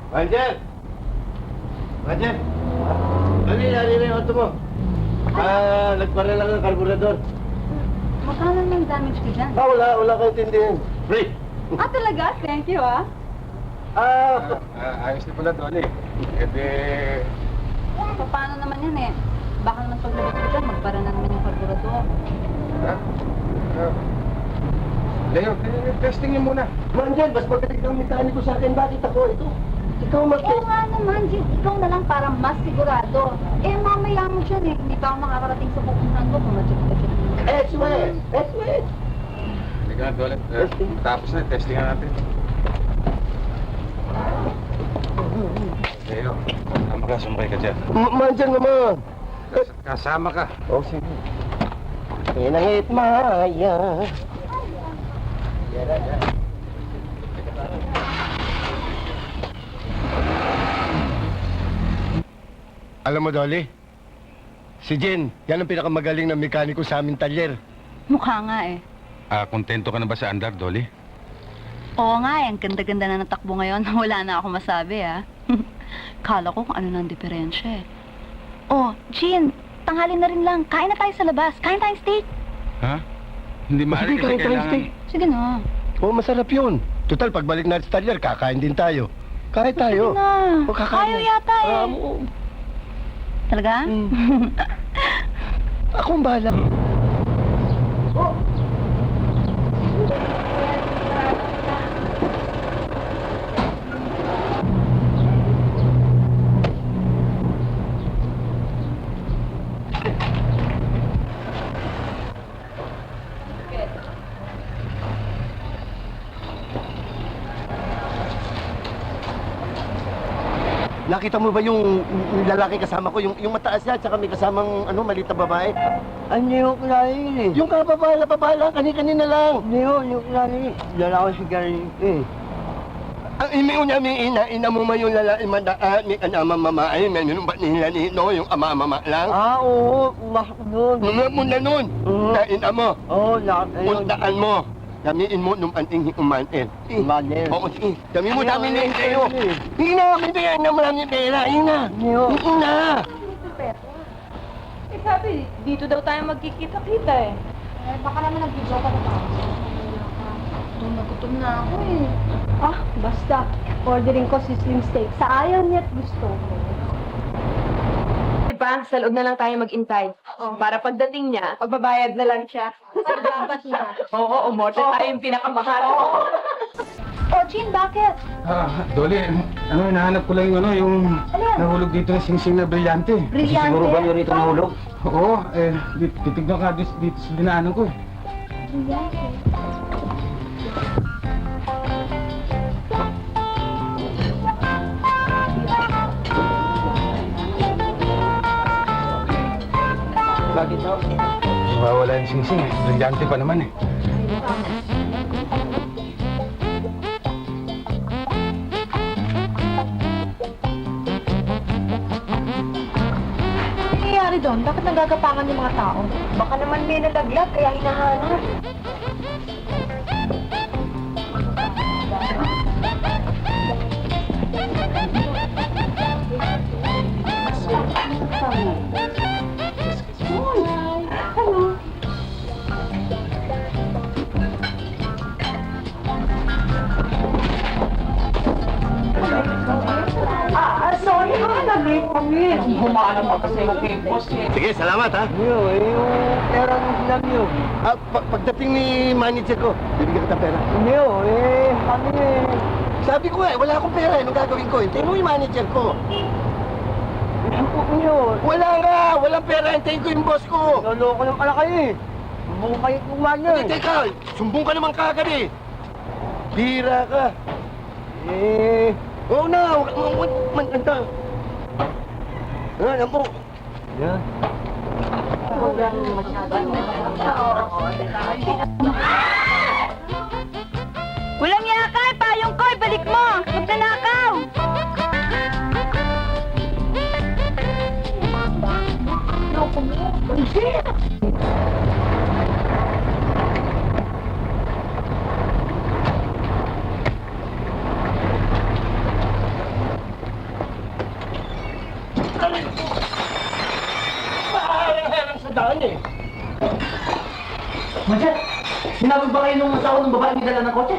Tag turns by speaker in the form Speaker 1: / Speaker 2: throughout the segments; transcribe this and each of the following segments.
Speaker 1: Manager! Manager! Ali na yung auto mo. Nagpara lang ng karburador.
Speaker 2: Magkano naman damage ka dyan?
Speaker 1: Wala kang tindihan. Free!
Speaker 2: Talaga? Thank you,
Speaker 3: Ayos na pala, Dolly.
Speaker 2: Paano naman yan Baka naman paglabas ko dyan, magpara na naman yung karburador.
Speaker 3: Leo, testing niyo muna.
Speaker 1: Manager, mas magaling ang mekaniko sa akin. Bakit ako ito? Ikaw
Speaker 2: Oo nga naman, Jim. Ikaw na lang para mas sigurado. Mamaya mo dyan Hindi pa ako makakarating sa pupuntahan ko kung ma-check ka dyan.
Speaker 1: Wait!
Speaker 3: Halika na, Dolly. Tapos na, testing na natin. Leo, kasama ka, sumakay ka dyan.
Speaker 1: Manager naman.
Speaker 3: Kasama ka.
Speaker 1: Sige. Inangit maya. Alam mo, Dolly, si Jen, yan ang pinakamagaling na mekaniko sa aming talyer.
Speaker 2: Mukha nga
Speaker 3: Kontento ka na ba sa andar, Dolly?
Speaker 2: Oo nga ang ganda-ganda na natakbo ngayon. Wala na ako masabi Kala ko kung ano nang diferensya Jean, tanghali na rin lang. Kain na tayo sa labas. Kain tayong steak.
Speaker 3: Ha? Hindi maaari kasi kailangan...
Speaker 2: Sige na.
Speaker 1: Masarap yun. Total, pagbalik natin sa talyer, kakain din tayo. Kain tayo.
Speaker 2: Sige na.
Speaker 1: Kakain
Speaker 2: Ayaw yata Talaga?
Speaker 1: Ako ang bahala. Nakita mo ba yung lalaki kasama ko? Yung mataas niya, tsaka may kasamang maliit na babae?
Speaker 4: Hindi ko kilala yun
Speaker 1: Yung kababala, kani-kanina lang.
Speaker 4: Hindi ko kilala yun. Lalaki si Galing
Speaker 1: Ang imiw niya, may ina mo man yung lalaki madaan, may kanama mamaay, may minumbat nila nino, yung ama-mama lang.
Speaker 4: Oo, umasok doon.
Speaker 1: Nunod mo na nun, na ina mo,
Speaker 4: Oo, lahat ayun.
Speaker 1: puntaan mo. Damiin mo nung anting umanin.
Speaker 4: Umanin.
Speaker 1: Oo, sige. Dami mo, dami na yung
Speaker 4: Ayaw,
Speaker 1: kayo.
Speaker 4: ayaw,
Speaker 1: Hindi na, may bigyan na marami pera. Hindi na. Hindi na.
Speaker 2: Sabi, dito daw tayo magkikita-kita baka naman nag-video ka na ba? Gutom na ako
Speaker 5: Basta. Ordering ko si Slim Steak. Sa ayaw niya at gusto ko.
Speaker 6: Diba, sa loob na lang tayo mag-intay. Para pagdating niya, pagbabayad na lang siya.
Speaker 5: Dapat na.
Speaker 6: Oo, umorder tayo yung pinakamahal.
Speaker 2: Jean, bakit?
Speaker 3: Dolly, hinahanap ko lang yung nahulog dito na sing-sing na brilyante.
Speaker 2: Brilyante?
Speaker 4: Siguro ba yun rito nahulog?
Speaker 3: Oo, titignan ka dito sa dinaanan ko
Speaker 4: Bakit daw?
Speaker 3: Mawawala yung sing-sing brilyante pa naman
Speaker 5: Nangyayari doon? Bakit nagagapangan yung mga tao?
Speaker 6: Baka naman may nalaglag, kaya hinahanap.
Speaker 5: Sorry, nag-late kami.
Speaker 4: Humahanap pa kasi yung boss
Speaker 1: Sige, salamat ha.
Speaker 4: Yung pera ng slam yun.
Speaker 1: Pagdating ni manager ko, bibigyan kita pera.
Speaker 4: Hindi kami
Speaker 1: Sabi ko wala akong pera. Anong gagawin ko? Hintayin mo yung manager ko.
Speaker 4: Sumpok niyo.
Speaker 1: Wala nga! Walang pera. Hintayin ko yung boss ko.
Speaker 4: Naloko lang pala kayo Sumbong kayo kumanya
Speaker 1: Teka, sumbong ka naman kagad Bira ka. Oo na, manta. Alam mo.
Speaker 4: Yan.
Speaker 2: Walang yakay! Payong ko! Balik mo! Magnanakaw!
Speaker 1: Parang sa daan eh.
Speaker 4: Manager, sinabog ba kayo nung asawa ng babae nila ng kotse?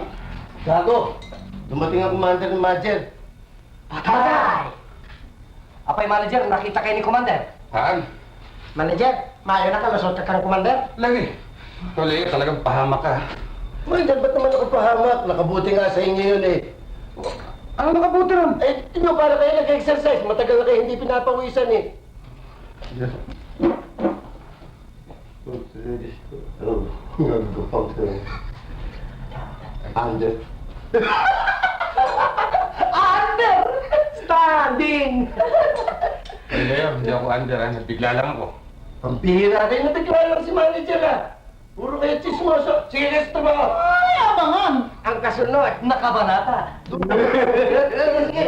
Speaker 1: Gago. Dumating ang commander ng Major.
Speaker 4: Patay! Apay, manager, nakita kayo ni Commander.
Speaker 3: Saan?
Speaker 4: Manager, maayo na ka, lasot ka ng Commander.
Speaker 3: Lagi. Tuloy, talagang pahamak ka.
Speaker 1: Major, ba't naman ako pahamak? Nakabuti nga sa inyo yun eh.
Speaker 3: Ano nakabuti ron?
Speaker 1: Eh, inyo para kayo nag-exercise. Matagal na kayo hindi pinapawisan eh. Oh, nagupang ka. Under.
Speaker 4: Under! Standing!
Speaker 3: Hindi, hindi ako under, ha? Nagbigla lang ako.
Speaker 1: Pampihira kayo. Nabigla lang si manager ah. Puro kayo chismoso. Sige, let's mo.
Speaker 4: Ay, abangan! Ang kasunod, nakabanata.
Speaker 1: Sige.